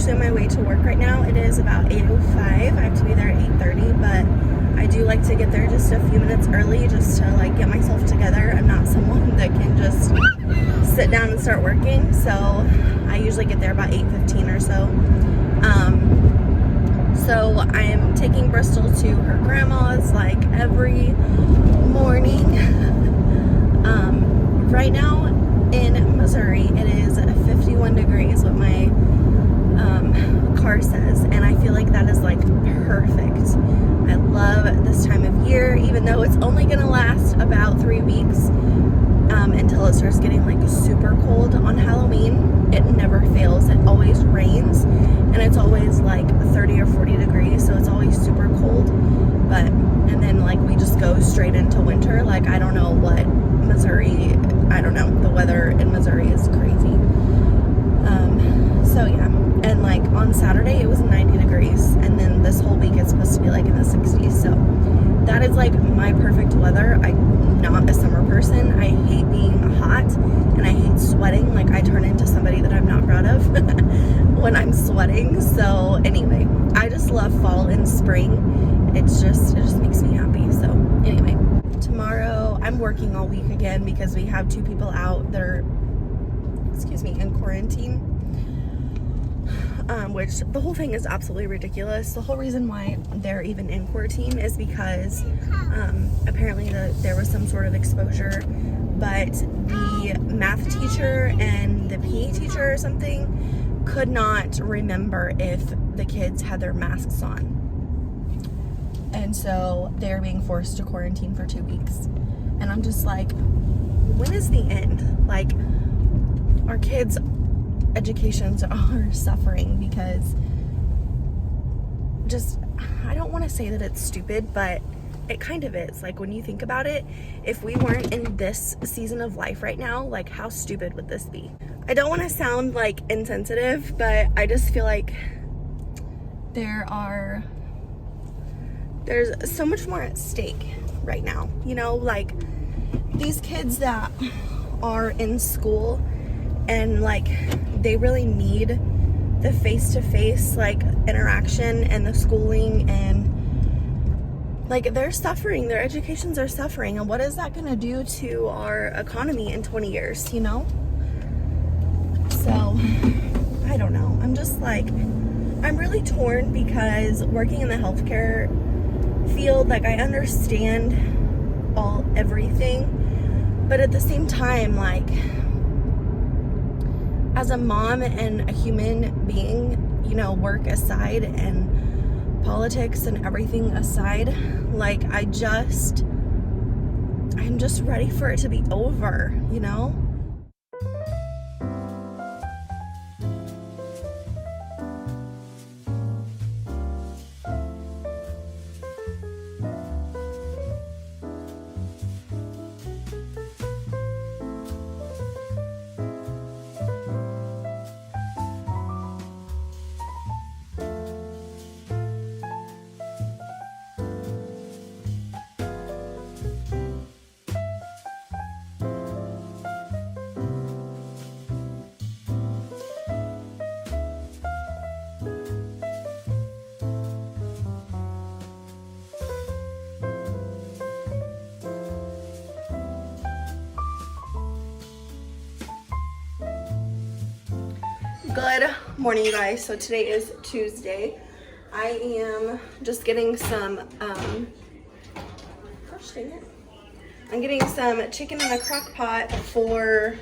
actually on my way to work right now. It is about 8:05. I have to be there at 8:30, but I do like to get there just a few minutes early just to like get myself together. I'm not someone that can just sit down and start working, so I usually get there about 8:15 or so. So I am taking Brystal to her grandma's like every morning. Right now in Missouri, it is 51 degrees, what my car says, and I feel like that is like perfect. I love this time of year, even though it's only gonna last about 3 weeks until it starts getting like super cold on Halloween. It never fails. It always rains, and it's always like 30 or 40 degrees, so it's always super cold. But and then like we just go straight into winter. Like I don't know what Missouri, I don't know, the weather in Missouri is crazy. So yeah, and like on Saturday it was 90 degrees, and then this whole week it's supposed to be like in the 60s. So that is like my perfect weather. I'm not a summer person. I hate being hot and I hate sweating. Like I turn into somebody that I'm not proud of when I'm sweating. So anyway, I just love fall and spring. It just makes me happy. So anyway, tomorrow I'm working all week again because we have 2 people out. They're, in quarantine. Which the whole thing is absolutely ridiculous. The whole reason why they're even in quarantine is because apparently there was some sort of exposure, but the math teacher and the PE teacher or something could not remember if the kids had their masks on. And so they're being forced to quarantine for 2 weeks. And I'm just like, when is the end? Like, our kids' educations are suffering because I don't want to say that it's stupid, but it kind of is. Like when you think about it, if we weren't in this season of life right now, like how stupid would this be? I don't want to sound like insensitive, but I just feel like there's so much more at stake right now. You know, like these kids that are in school and like they really need the face-to-face like interaction and the schooling, and like they're suffering, their educations are suffering, and what is that going to do to our economy in 20 years, you know? So I don't know. I'm just like, I'm really torn because working in the healthcare field, like I understand everything, but at the same time, like as a mom and a human being, you know, work aside and politics and everything aside, like I'm just ready for it to be over, you know? Good morning, you guys. So today is Tuesday. I am just getting some gosh dang it. I'm getting some chicken in a crock pot for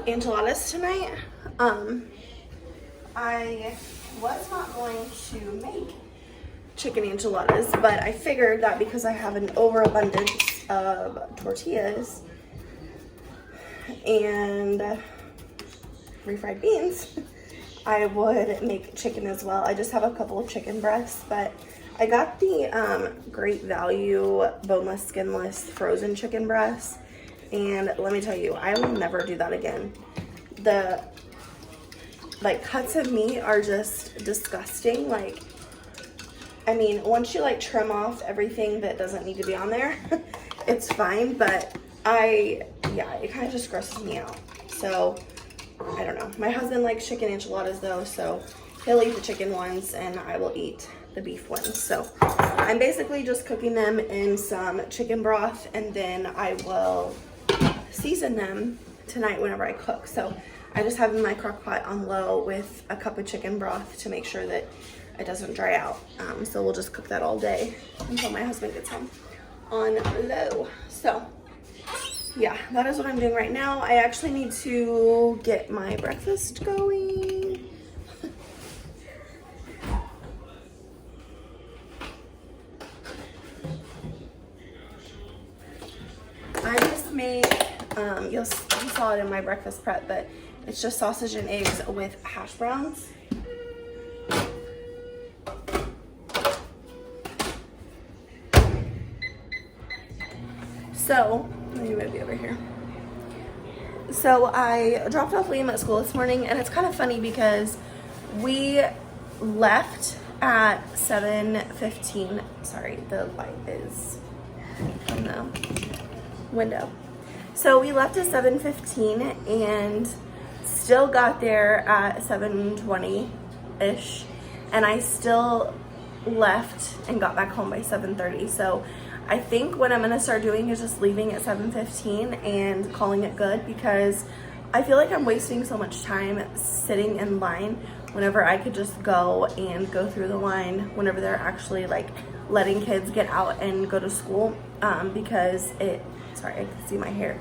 enchiladas tonight. I was not going to make chicken enchiladas, but I figured that because I have an overabundance of tortillas and refried beans, I would make chicken as well. I just have a couple of chicken breasts, but I got the Great Value boneless, skinless, frozen chicken breasts, and let me tell you, I will never do that again. The like cuts of meat are just disgusting. Like, I mean, once you like trim off everything that doesn't need to be on there, it's fine, but it kind of just grosses me out. So I don't know. My husband likes chicken enchiladas though, so he'll eat the chicken ones and I will eat the beef ones. So I'm basically just cooking them in some chicken broth, and then I will season them tonight whenever I cook. So I just have my crock pot on low with a cup of chicken broth to make sure that it doesn't dry out. So we'll just cook that all day until my husband gets home on low. So yeah, that is what I'm doing right now. I actually need to get my breakfast going. I just made, you saw it in my breakfast prep, but it's just sausage and eggs with hash browns. So, let me move you over here. So I dropped off Liam at school this morning, and it's kind of funny because we left at 7:15. Sorry, the light is on the window. So we left at 7:15 and still got there at 7:20-ish, and I still left and got back home by 7:30. So I think what I'm gonna start doing is just leaving at 7:15 and calling it good, because I feel like I'm wasting so much time sitting in line whenever I could just go through the line whenever they're actually like letting kids get out and go to school, because sorry, I can see my hair,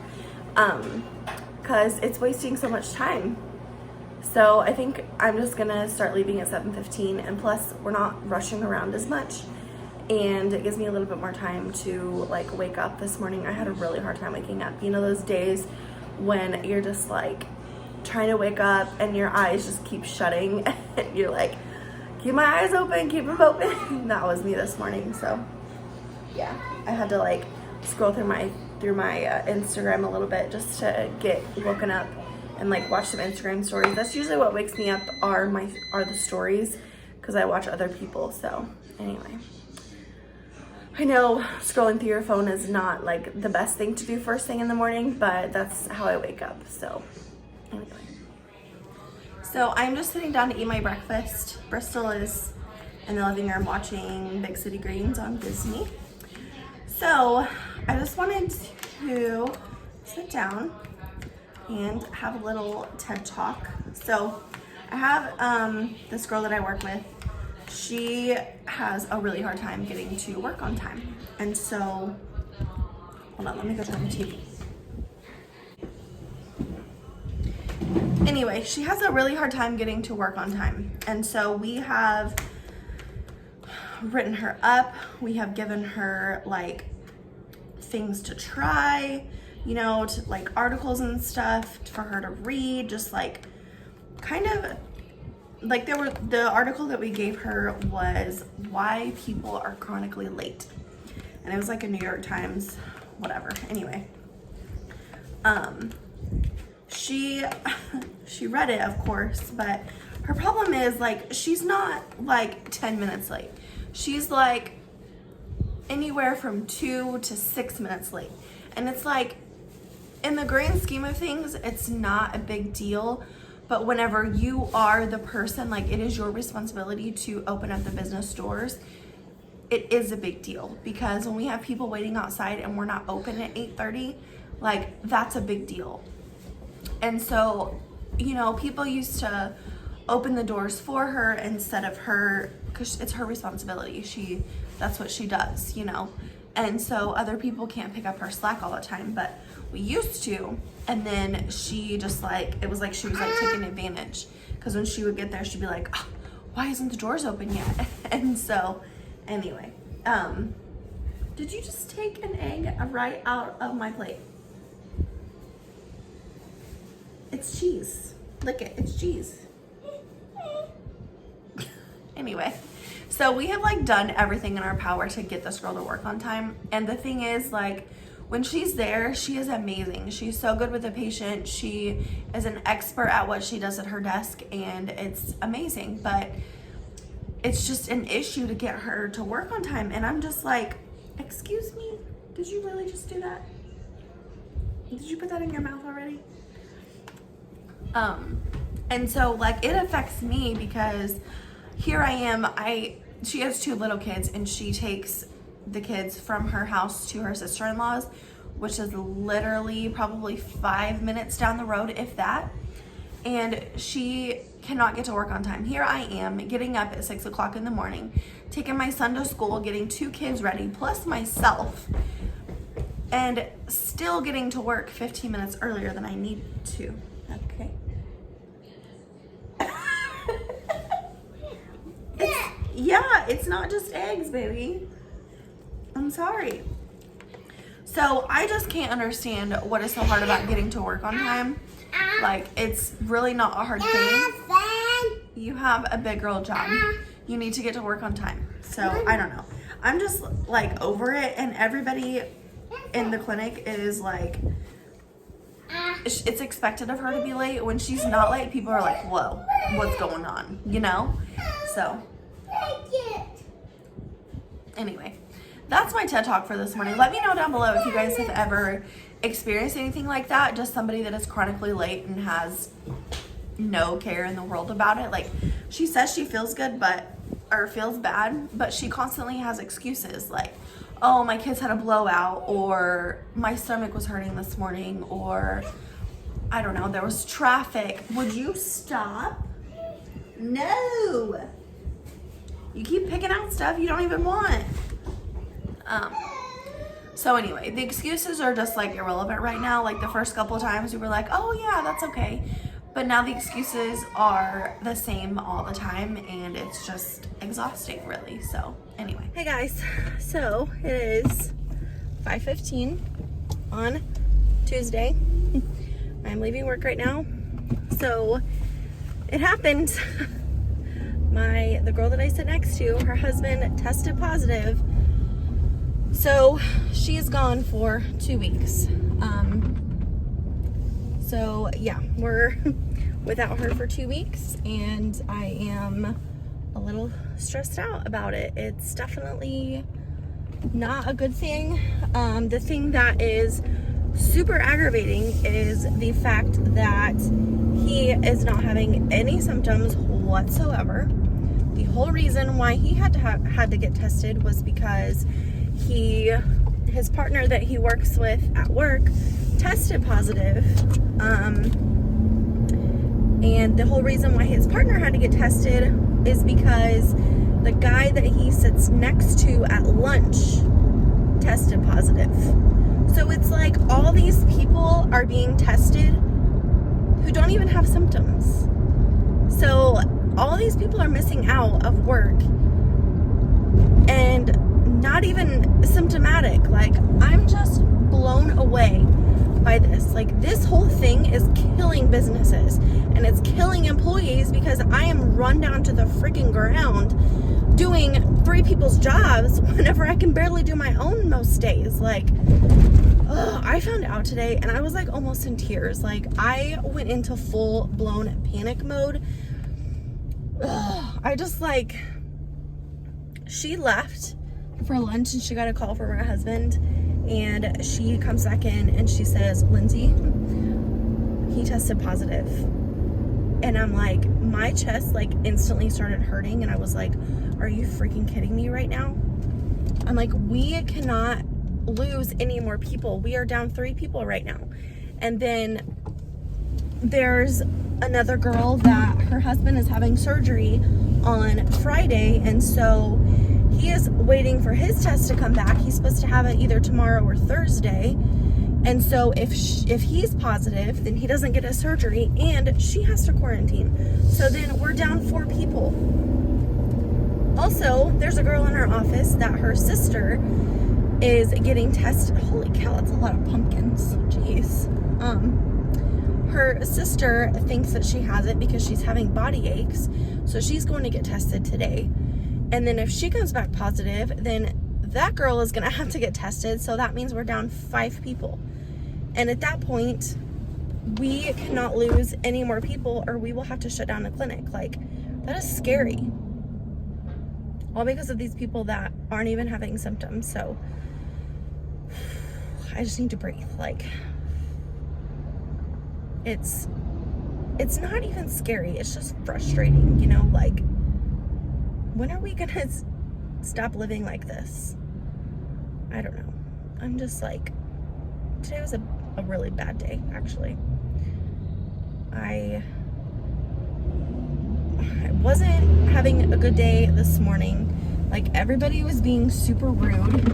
because it's wasting so much time. So I think I'm just gonna start leaving at 7:15, and plus we're not rushing around as much, and it gives me a little bit more time to like wake up. This morning I had a really hard time waking up. You know those days when you're just like trying to wake up and your eyes just keep shutting and you're like, keep my eyes open, keep them open. That was me this morning. So yeah, I had to like scroll through my Instagram a little bit just to get woken up and like watch some Instagram stories. That's usually what wakes me up, are the stories, because I watch other people. So anyway, I know scrolling through your phone is not like the best thing to do first thing in the morning, but that's how I wake up. So anyway, so I'm just sitting down to eat my breakfast. Brystal is in the living room watching Big City Greens on Disney. So I just wanted to sit down and have a little TED Talk. So I have this girl that I work with. She has a really hard time getting to work on time. And so, hold on, let me go turn the TV. Anyway, she has a really hard time getting to work on time. And so we have written her up. We have given her like things to try, you know, to, like articles and stuff for her to read, just like kind of like the article that we gave her was why people are chronically late, and it was like a New York Times whatever. Anyway, she read it, of course, but her problem is like she's not like 10 minutes late. She's like anywhere from 2 to 6 minutes late, and it's like in the grand scheme of things it's not a big deal. But whenever you are the person, like it is your responsibility to open up the business doors, it is a big deal, because when we have people waiting outside and we're not open at 8:30, like that's a big deal. And so, you know, people used to open the doors for her instead of her, because it's her responsibility. That's what she does, you know. And so other people can't pick up her slack all the time, but we used to. And then she just like, it was like she was like taking advantage, because when she would get there, she'd be like, oh, why isn't the doors open yet? And so anyway, did you just take an egg right out of my plate? It's cheese. Lick it, it's cheese. Anyway, so we have like done everything in our power to get this girl to work on time. And the thing is, like, when she's there, she is amazing. She's so good with the patient. She is an expert at what she does at her desk, and it's amazing. But it's just an issue to get her to work on time. And I'm just like, excuse me, did you really just do that? Did you put that in your mouth already? And so like it affects me because here I am, she has 2 little kids and she takes the kids from her house to her sister-in-law's, which is literally probably 5 minutes down the road, if that. And she cannot get to work on time. Here I am getting up at 6 o'clock in the morning, taking my son to school, getting 2 kids ready, plus myself, and still getting to work 15 minutes earlier than I need to. Okay. It's not just eggs, baby. I'm sorry. So I just can't understand what is so hard about getting to work on time. Like, it's really not a hard thing. You have a big girl job. You need to get to work on time. So I don't know. I'm just like over it, and everybody in the clinic is like, it's expected of her to be late. When she's not late, people are like, whoa, what's going on, you know? So anyway, that's my TED Talk for this morning. Let me know down below if you guys have ever experienced anything like that. Just somebody that is chronically late and has no care in the world about it. Like, she says she feels good, or feels bad, but she constantly has excuses like, oh, my kids had a blowout, or my stomach was hurting this morning, or I don't know, there was traffic. Would you stop? No. You keep picking out stuff you don't even want. So anyway, the excuses are just like irrelevant right now. Like the first couple of times we were like, oh yeah, that's okay. But now the excuses are the same all the time, and it's just exhausting, really. So anyway. Hey guys, so it is 5:15 on Tuesday. I'm leaving work right now. So it happened. The girl that I sit next to, her husband tested positive. So she's gone for 2 weeks. So yeah, we're without her for 2 weeks, and I am a little stressed out about it. It's definitely not a good thing. The thing that is super aggravating is the fact that he is not having any symptoms whatsoever. The whole reason why he had to get tested was because his partner that he works with at work tested positive. And the whole reason why his partner had to get tested is because the guy that he sits next to at lunch tested positive. So it's like all these people are being tested who don't even have symptoms. So all these people are missing out of work and not even symptomatic. Like, I'm just blown away by this. Like, this whole thing is killing businesses and it's killing employees, because I am run down to the freaking ground doing 3 people's jobs whenever I can barely do my own most days. Like, I found out today and I was like almost in tears. Like, I went into full blown panic mode. I just like, she left for lunch and she got a call from her husband, and she comes back in and she says, Lindsay, he tested positive. And I'm like, my chest like instantly started hurting, and I was like, are you freaking kidding me right now? I'm like, we cannot lose any more people. We are down 3 people right now. And then there's another girl that her husband is having surgery on Friday, and so he is waiting for his test to come back. He's supposed to have it either tomorrow or Thursday. And so if he's positive, then he doesn't get a surgery, and she has to quarantine. So then we're down 4 people. Also, there's a girl in our office that her sister is getting tested. Holy cow, that's a lot of pumpkins. Jeez. Her sister thinks that she has it because she's having body aches. So she's going to get tested today. And then if she comes back positive, then that girl is going to have to get tested. So that means we're down 5 people. And at that point, we cannot lose any more people, or we will have to shut down the clinic. Like, that is scary. All because of these people that aren't even having symptoms. So I just need to breathe. Like, it's it's not even scary. It's just frustrating, you know, like, when are we gonna stop living like this? I don't know. I'm just like, today was a really bad day, actually. I wasn't having a good day this morning. Like, everybody was being super rude,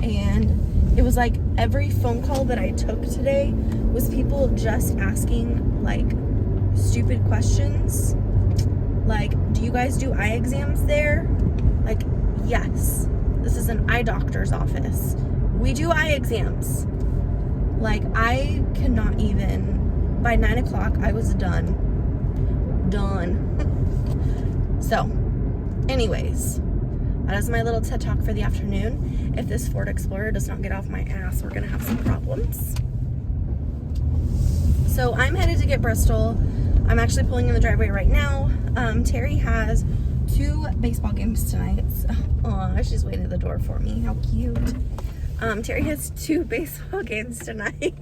and it was like every phone call that I took today was people just asking like stupid questions. Like, do you guys do eye exams there? Like, yes, this is an eye doctor's office. We do eye exams. Like, I cannot even, by 9 o'clock, I was done. So, anyways, that is my little TED Talk for the afternoon. If this Ford Explorer does not get off my ass, we're gonna have some problems. So I'm headed to get Brystal. I'm actually pulling in the driveway right now. Terry has 2 baseball games tonight. Aw, she's waiting at the door for me. How cute. Terry has 2 baseball games tonight.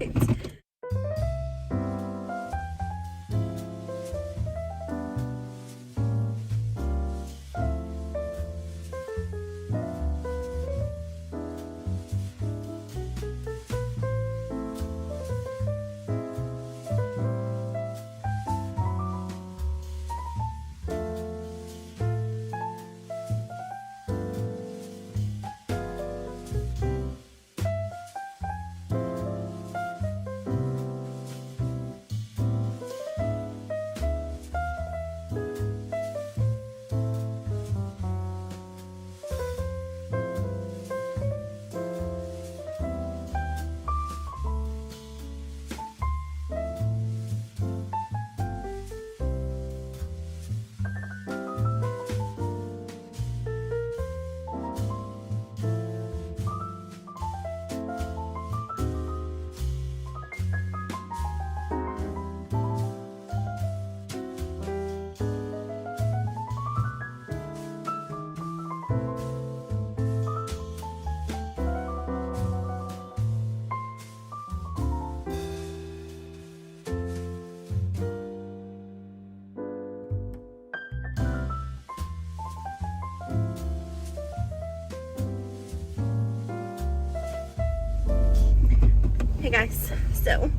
Hey guys, so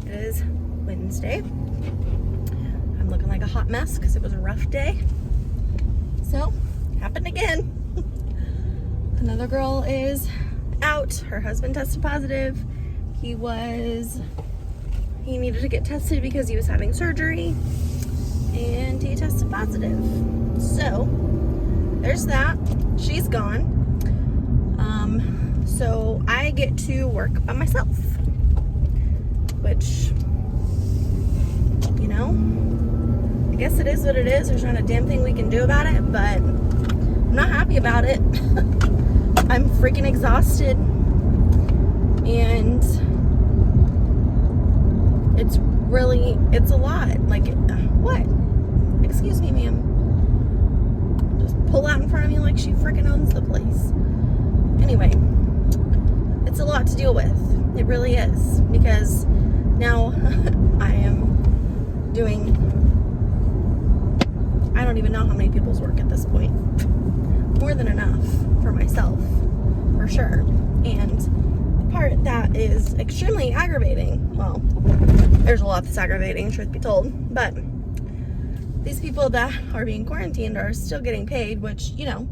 it is Wednesday. I'm looking like a hot mess because it was a rough day. So, happened again. Another girl is out. Her husband tested positive. He needed to get tested because he was having surgery, and he tested positive. So, there's that. She's gone. So I get to work by myself, which, you know, I guess it is what it is. There's not a damn thing we can do about it, but I'm not happy about it. I'm freaking exhausted, and it's a lot. Like, what? Excuse me, ma'am. Just pull out in front of me like she freaking owns the place. Anyway, it's a lot to deal with. It really is, because now I am doing, I don't even know how many people's work at this point. More than enough for myself, for sure. And the part that is extremely aggravating, well, there's a lot that's aggravating, truth be told, but these people that are being quarantined are still getting paid, which, you know,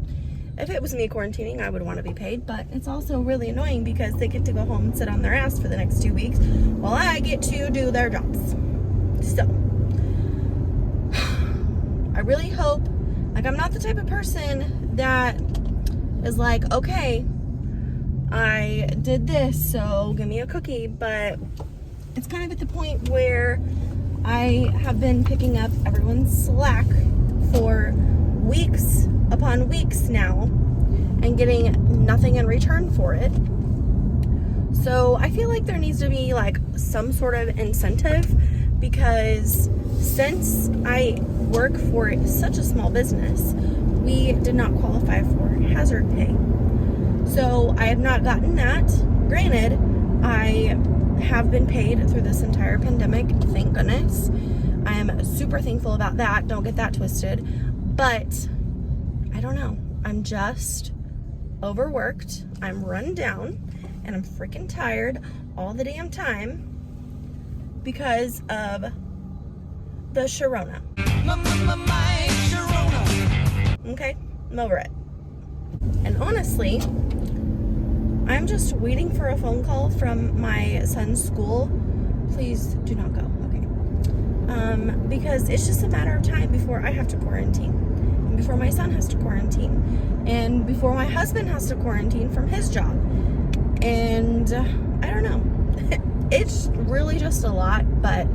if it was me quarantining, I would want to be paid, but it's also really annoying because they get to go home and sit on their ass for the next 2 weeks while I get to do their jobs. So, I really hope, like, I'm not the type of person that is like, okay, I did this, so give me a cookie, but it's kind of at the point where I have been picking up everyone's slack for weeks upon weeks now and getting nothing in return for it. So I feel like there needs to be like some sort of incentive, because since I work for such a small business, we did not qualify for hazard pay. So I have not gotten that. Granted, I have been paid through this entire pandemic, thank goodness. I'm super thankful about that. Don't get that twisted. But I don't know. I'm just overworked. I'm run down and I'm freaking tired all the damn time because of the Sharona. Okay, I'm over it. And honestly, I'm just waiting for a phone call from my son's school. Please do not go, okay? Because it's just a matter of time before I have to quarantine, and before my son has to quarantine, and before my husband has to quarantine from his job. And I don't know. It's really just a lot, but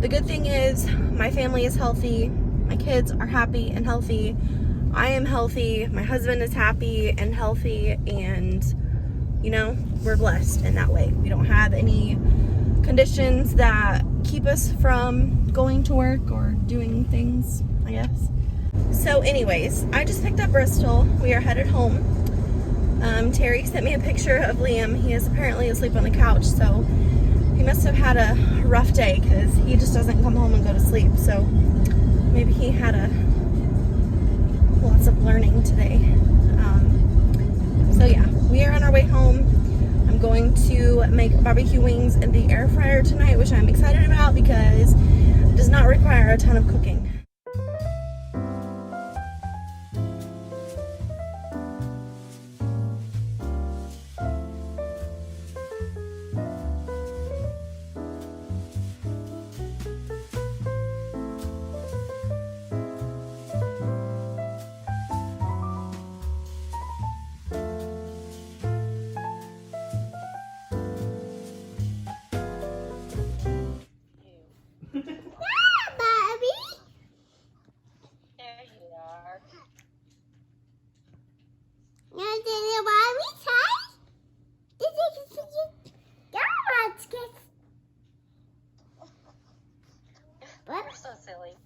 the good thing is my family is healthy. My kids are happy and healthy. I am healthy. My husband is happy and healthy, and you know, we're blessed in that way. We don't have any conditions that keep us from going to work or doing things, I guess. So anyways, I just picked up Brystal. We are headed home. Terry sent me a picture of Liam. He is apparently asleep on the couch, so he must have had a rough day because he just doesn't come home and go to sleep. So maybe he had lots of learning today. So yeah, we are on our way home. I'm going to make barbecue wings in the air fryer tonight, which I'm excited about because it does not require a ton of cooking. You're so silly.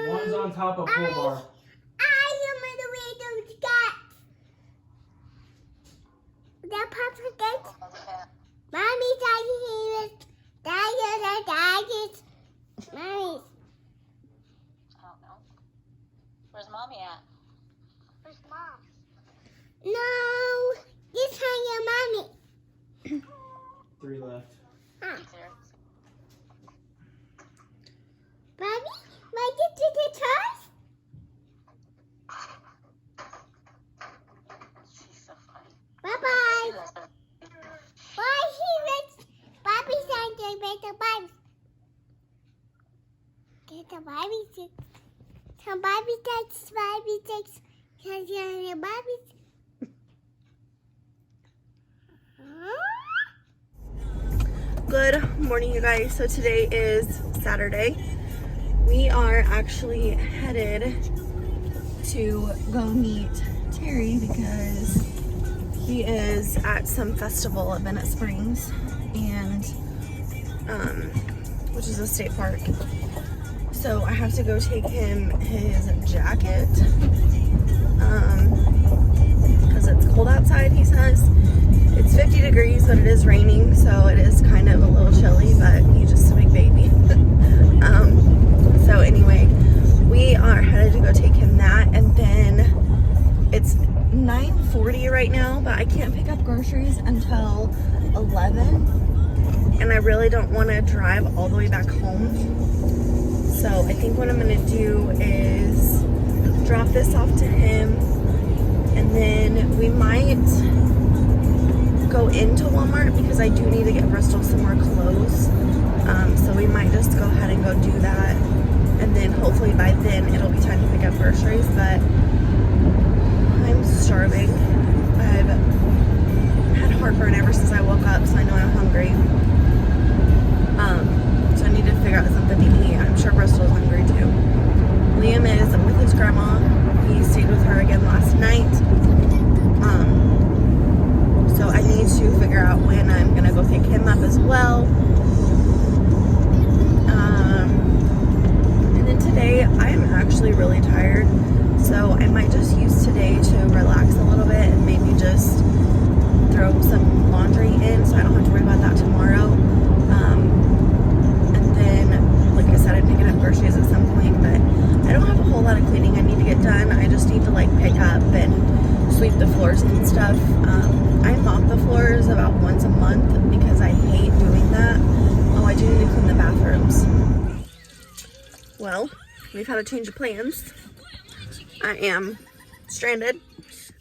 One's on top of pull bar. I am on the way to the cat. The papa gets. Mommy, Daddy, here. Daddy. Mommy. I don't know. Where's Mommy at? Where's Mom? No. This time your Mommy. 3 left. There. Mommy, might get to the toys? She's so funny. Bye-bye. She loves her. Why he was Bobby saying make the Bobby. Get the Bobby six. Some Bobby takes Bobby takes. Can you hear Bobby? Good morning, you guys. So today is Saturday. We are actually headed to go meet Terry because he is at some festival at Bennett Springs, and which is a state park. So I have to go take him his jacket because it's cold outside, he says. It's 50 degrees, but it is raining, so it is kind of a little chilly, but he's just a big baby. So anyway, we are headed to go take him that, and then it's 9:40 right now, but I can't pick up groceries until 11, and I really don't want to drive all the way back home. So I think what I'm going to do is drop this off to him, and then we might go into Walmart because I do need to get Brystal some more clothes. So we might just go ahead and go do that, and then hopefully by then it'll be time to pick up groceries. But I'm starving. I've had heartburn ever since I woke up, so I know I'm hungry. So I need to figure out something to eat. I'm sure Brystal's hungry too. Liam is with his grandma. He stayed with her again last night. So I need to figure out when I'm gonna go pick him up as well. And then today I am actually really tired, so I might just use today to relax a little bit and maybe just throw some laundry in so I don't have to worry about that tomorrow. items. Well, we've had a change of plans. I am stranded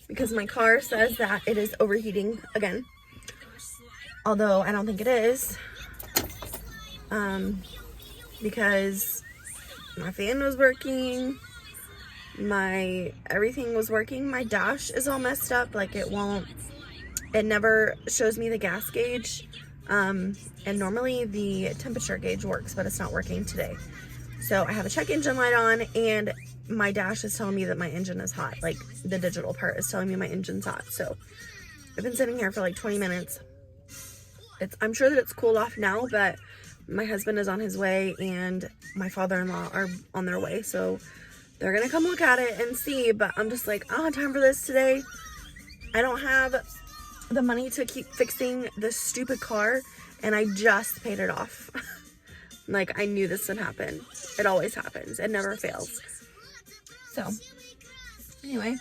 because my car says that it is overheating again. Although I don't think it is. Because my fan was working, everything was working. My dash is all messed up, like it never shows me the gas gauge. And normally the temperature gauge works, but it's not working today. So I have a check engine light on, and my dash is telling me that my engine is hot. Like the digital part is telling me my engine's hot. So I've been sitting here for like 20 minutes. I'm sure that it's cooled off now, but my husband is on his way and my father-in-law are on their way. So they're gonna come look at it and see, but I'm just like, I don't have time for this today. I don't have the money to keep fixing this stupid car, and I just paid it off. Like, I knew this would happen. It always happens. It never fails. So, anyway,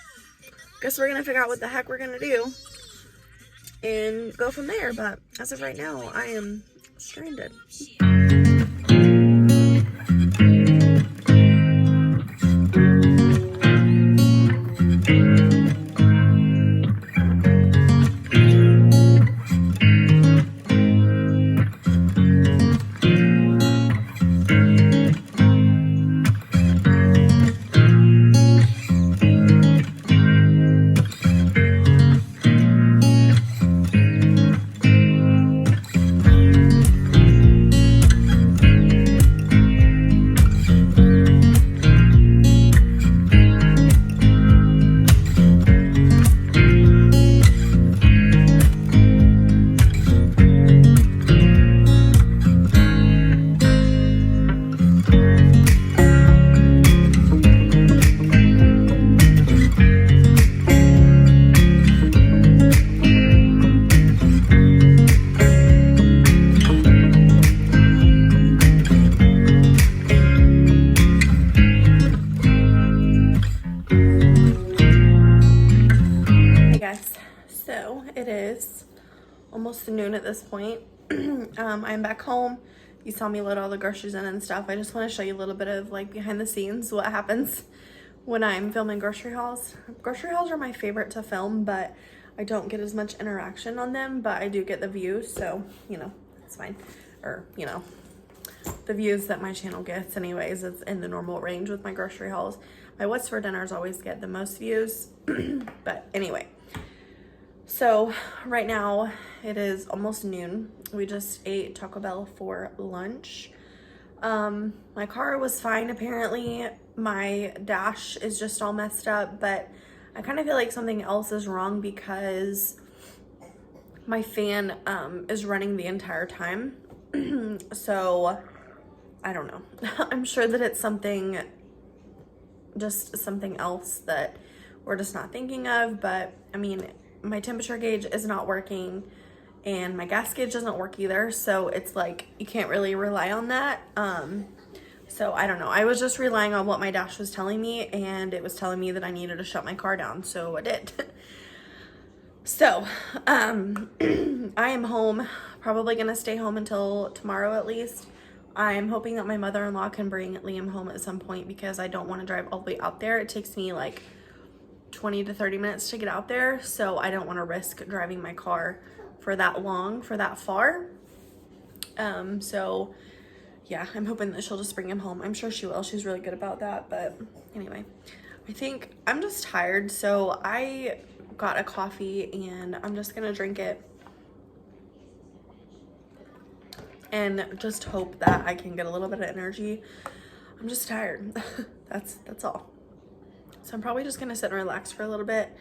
guess we're gonna figure out what the heck we're gonna do and go from there. But as of right now, I am stranded. Almost noon at this point. I'm back home. You saw me load all the groceries in and stuff. I just want to show you a little bit of like behind the scenes, what happens when I'm filming grocery hauls. Grocery hauls are my favorite to film, but I don't get as much interaction on them, but I do get the views, so you know, it's fine. Or you know, the views that my channel gets anyways, it's in the normal range with my grocery hauls. My what's for dinners always get the most views. But anyway, so right now it is almost noon. We just ate Taco Bell for lunch. My car was fine apparently. My dash is just all messed up, but I kind of feel like something else is wrong because my fan is running the entire time. So I don't know. I'm sure that it's just something else that we're just not thinking of, but I mean, my temperature gauge is not working and my gas gauge doesn't work either, so it's like you can't really rely on that. So I don't know. I was just relying on what my dash was telling me, and it was telling me that I needed to shut my car down, so I did. So I am home, probably gonna stay home until tomorrow at least. I'm hoping that my mother-in-law can bring Liam home at some point because I don't want to drive all the way out there. It takes me like 20 to 30 minutes to get out there, so I don't want to risk driving my car for that long, for that far. So yeah, I'm hoping that she'll just bring him home. I'm sure she will. She's really good about that. But anyway, I think I'm just tired, so I got a coffee and I'm just gonna drink it and just hope that I can get a little bit of energy. I'm just tired. That's all. So I'm probably just gonna sit and relax for a little bit.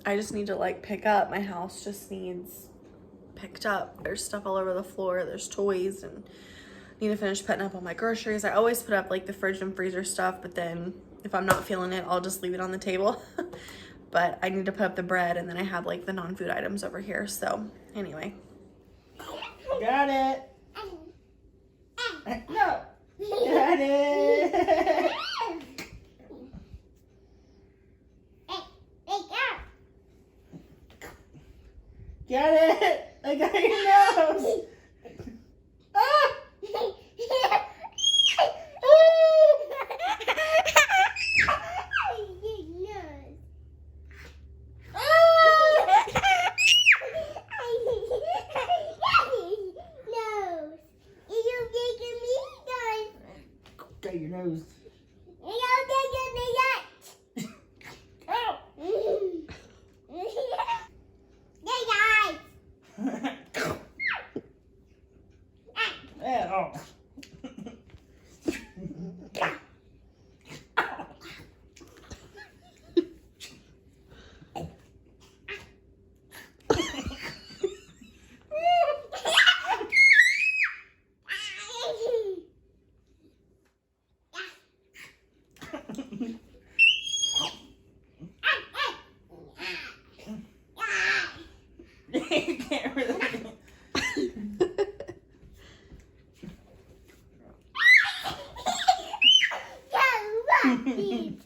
I just need to like pick up. My house just needs picked up. There's stuff all over the floor. There's toys, and need to finish putting up all my groceries. I always put up like the fridge and freezer stuff, but then if I'm not feeling it, I'll just leave it on the table. But I need to put up the bread, and then I have like the non-food items over here. So anyway. Got it. No. Got it. Got it. I got your nose. Ah! Got your nose. Ow! Yeah, oh. You can't really. Beep.